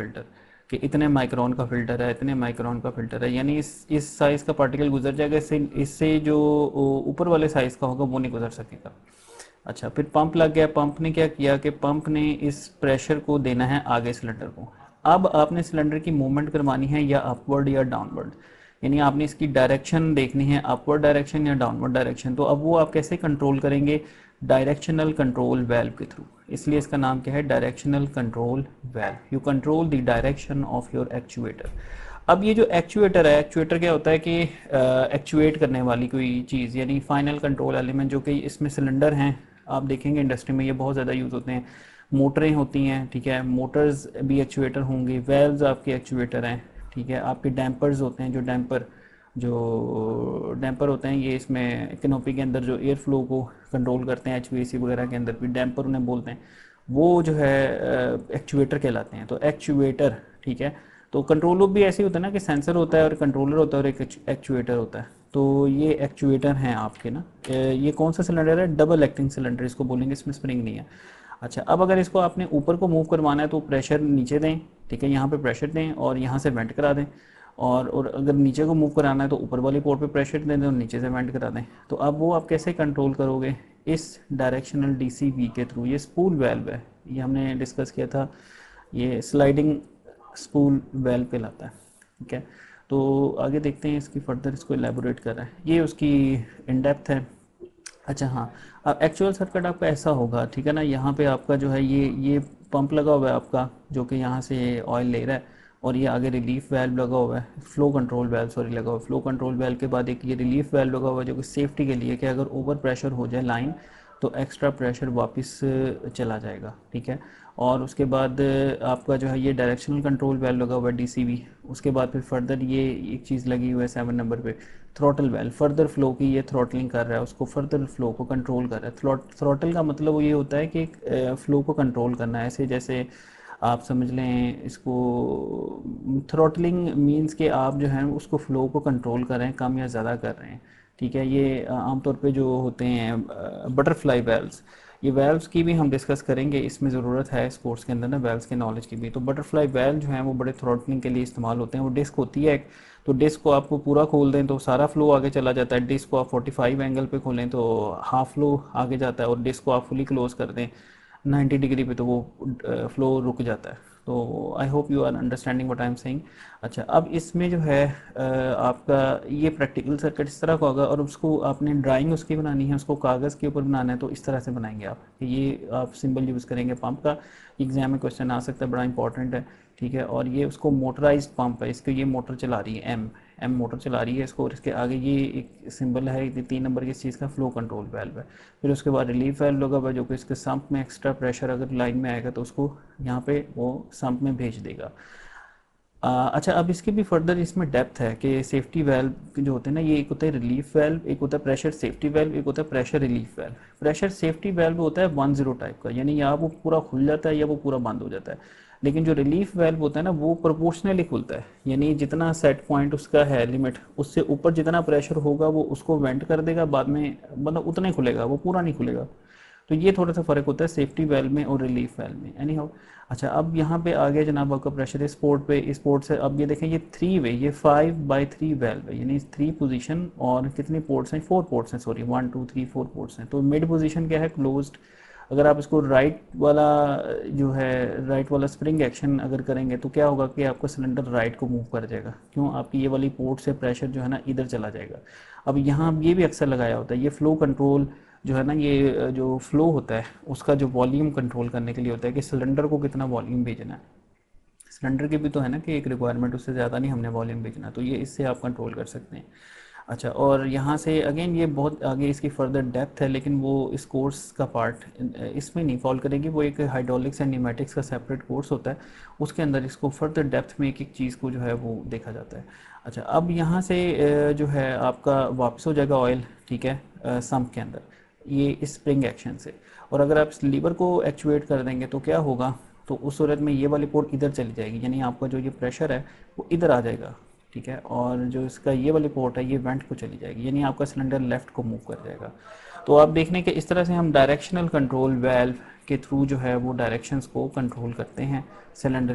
Filter कि इतने micron का फिल्टर है, इतने माइक्रोन का फिल्टर है, यानी इस साइज़ का पार्टिकल गुजर जाएगा, इससे इससे जो ऊपर वाले साइज़ का होगा वो नहीं गुजर सकेगा। अच्छा, फिर पंप लग गया। पंप ने क्या किया कि पंप ने इस प्रेशर को देना है आगे सिलेंडर को। अब आपने सिलेंडर की मूवमेंट करवानी है या अपवर्ड या डाउनवर्ड, यानी आपने इसकी डायरेक्शन देखनी है, अपवर्ड डायरेक्शन या डाउनवर्ड डायरेक्शन। तो अब वो आप कैसे कंट्रोल करेंगे? डायरेक्शनल कंट्रोल वेल्व के थ्रू। इसलिए इसका नाम क्या है? Directional control valve. You control the direction of your actuator. अब ये जो एक्चुएटर है, एक्चुएटर क्या होता है कि एक्चुएट करने वाली कोई चीज़, यानी फाइनल कंट्रोल एलिमेंट, जो कि इसमें सिलेंडर हैं। आप देखेंगे इंडस्ट्री में ये बहुत ज़्यादा यूज़ होते हैं। मोटरें होती हैं, ठीक है, मोटर्स भी एक्चुएटर होंगे, वेल्व्स आपके एक्चुएटर हैं, ठीक है। आपके डैम्पर्स होते हैं, जो डैम्पर होते हैं, ये इसमें कैनोपी के अंदर जो एयर फ्लो को कंट्रोल करते हैं, एचवीएसी वगैरह के अंदर भी डैम्पर उन्हें बोलते हैं, वो जो है एक्चुएटर कहलाते हैं। तो एक्चुएटर, ठीक है। तो कंट्रोल लूप भी ऐसे ही होता है ना कि सेंसर होता है और कंट्रोलर होता है और एक एक्चुएटर होता है। तो ये एक्चुएटर हैं आपके ना। ये कौन सा सिलेंडर है? डबल एक्टिंग सिलेंडर इसको बोलेंगे, इसमें स्प्रिंग नहीं है। अच्छा, अब अगर इसको आपने ऊपर को मूव करवाना है तो प्रेशर नीचे दें, ठीक है, यहाँ पे प्रेशर दें और यहाँ से वेंट करा दें। और अगर नीचे को मूव कराना है तो ऊपर वाली पोर्ट पे प्रेशर दे दें और नीचे से वेंट करा दें। तो अब वो आप कैसे कंट्रोल करोगे? इस डायरेक्शनल डीसीवी के थ्रू। ये स्पूल वेल्व है, ये हमने डिस्कस किया था, ये स्लाइडिंग स्पूल वेल्व कहलाता है, ठीक है। तो आगे देखते हैं इसकी फर्दर, इसको एलेबोरेट कर रहा है, ये उसकी इन डेप्थ है। अच्छा हाँ, अब एक्चुअल सर्किट आपका ऐसा होगा, ठीक है ना। यहाँ पे आपका जो है ये पंप लगा हुआ है आपका, जो कि यहाँ से ऑयल ले रहा है, और ये आगे रिलीफ वाल्व लगा हुआ है, फ्लो कंट्रोल वाल्व सॉरी लगा हुआ है। फ्लो कंट्रोल वाल्व के बाद एक ये रिलीफ वाल्व लगा हुआ है, जो कि सेफ्टी के लिए, कि अगर ओवर प्रेशर हो जाए लाइन तो एक्स्ट्रा प्रेशर वापस चला जाएगा, ठीक है। और उसके बाद आपका जो है ये डायरेक्शनल कंट्रोल वाल्व लगा हुआ है, डीसीवी। उसके बाद फिर फर्दर ये एक चीज़ लगी हुई है 7 नंबर पे, थ्रोटल वाल्व। फर्दर फ्लो की ये थ्रोटलिंग कर रहा है, उसको फर्दर फ्लो को कंट्रोल कर रहा है। थ्रोटल का मतलब वो ये होता है कि फ्लो को कंट्रोल करना है, ऐसे जैसे आप समझ लें इसको। थ्रोटलिंग मींस कि आप जो है उसको फ्लो को कंट्रोल कर रहे हैं, कम या ज़्यादा कर रहे हैं, ठीक है। ये आमतौर पे जो होते हैं बटरफ्लाई वेल्व्स, ये वेल्व्स की भी हम डिस्कस करेंगे, इसमें ज़रूरत है इस कोर्स के अंदर ना वेल्व्स के नॉलेज की भी। तो बटरफ्लाई वेल्व जो है वो बड़े थ्रोटलिंग के लिए इस्तेमाल होते हैं। वो डिस्क होती है एक, तो डिस्क को आपको पूरा खोल दें तो सारा फ्लो आगे चला जाता है। डिस्क को आप 45 एंगल पे खोलें तो हाफ फ्लो आगे जाता है, और डिस्क को आप फुली क्लोज कर दें 90 डिग्री पे तो वो फ्लो रुक जाता है। तो I hope you are understanding what I am saying. अच्छा, अब इसमें जो है आपका ये प्रैक्टिकल सर्किट इस तरह का होगा, और उसको आपने ड्राइंग उसकी बनानी है, उसको कागज़ के ऊपर बनाना है, तो इस तरह से बनाएंगे आप। ये आप सिंबल यूज़ करेंगे पंप का, एग्जाम में क्वेश्चन आ सकता है, बड़ा इंपॉर्टेंट है, ठीक है। और ये उसको मोटराइज्ड पंप है, इसको ये मोटर चला रही है, एम मोटर चला रही है इसको, और इसके आगे ये एक सिंबल है, ये 3 नंबर की इस चीज़ का फ्लो कंट्रोल वाल्व है। फिर उसके बाद रिलीफ वाल्व लगा हुआ, जो कि इसके सम्प में एक्स्ट्रा प्रेशर अगर लाइन में आएगा तो उसको यहाँ पे वो सम्प में भेज देगा। अच्छा, अब इसकी भी फर्दर इसमें डेप्थ है कि सेफ्टी वाल्व जो होते हैं ना, ये एक होता है रिलीफ वाल्व, एक होता है प्रेशर सेफ्टी वाल्व, एक होता है pressure relief valve. Pressure safety valve होता है 1-0 टाइप का, यानी या वो पूरा खुल जाता है या वो पूरा बंद हो जाता है। लेकिन जो रिलीफ वाल्व होता है ना, वो प्रोपोर्शनली खुलता है, यानी जितना सेट पॉइंट उसका है लिमिट, उससे ऊपर जितना प्रेशर होगा वो उसको वेंट कर देगा, बाद में मतलब उतना ही खुलेगा, वो पूरा नहीं खुलेगा। तो ये थोड़ा सा फ़र्क होता है सेफ्टी वेल्व में और रिलीफ वेल्व में, एनी हाउ। अच्छा, अब यहाँ पे आ गया जनाब आपका प्रेशर इस पोर्ट पे, इस पोर्ट से अब ये देखें, ये 3 वे, ये 5/3 वेल्व है, यानी 3 पोजीशन, और कितनी पोर्ट्स हैं? 4 पोर्ट्स हैं, सॉरी 1 2 3 4 पोर्ट्स हैं। तो मिड पोजीशन क्या है? क्लोज्ड। अगर आप इसको राइट वाला जो है, राइट वाला स्प्रिंग एक्शन अगर करेंगे तो क्या होगा कि आपका सिलेंडर राइट को मूव कर जाएगा। क्यों? आपकी ये वाली पोर्ट से प्रेशर जो है ना इधर चला जाएगा। अब यहाँ ये भी अक्सर लगाया होता है, ये फ्लो कंट्रोल जो है ना, ये जो फ्लो होता है उसका जो वॉल्यूम कंट्रोल करने के लिए होता है कि सिलेंडर को कितना वॉल्यूम भेजना है। सिलेंडर की भी तो है ना कि एक रिक्वायरमेंट, उससे ज़्यादा नहीं हमने वॉल्यूम भेजना, तो ये इससे आप कंट्रोल कर सकते हैं। अच्छा, और यहाँ से अगेन ये बहुत आगे इसकी फर्दर डेप्थ है, लेकिन वो इस कोर्स का पार्ट इसमें नहीं फॉल करेगी। वो एक हाइड्रोलिक्स एंड न्यूमेटिक्स का सेपरेट कोर्स होता है, उसके अंदर इसको फर्दर डेप्थ में एक एक चीज़ को जो है वो देखा जाता है। अच्छा, अब यहाँ से जो है आपका वापस हो जाएगा ऑयल, ठीक है, सम्प के अंदर, ये इस स्प्रिंग एक्शन से। और अगर आप लीवर को एक्चुएट कर देंगे तो क्या होगा? तो उस सूरत में ये वाली पोर्ट इधर चली जाएगी, यानी आपका जो ये प्रेशर है वो इधर आ जाएगा, ठीक है। और जो इसका ये वाली पोर्ट है ये वेंट को चली जाएगी, यानी आपका सिलेंडर लेफ्ट को मूव कर जाएगा। तो आप देखने के इस तरह से हम डायरेक्शनल कंट्रोल वाल्व के थ्रू जो है वो डायरेक्शंस को कंट्रोल करते हैं सिलेंडर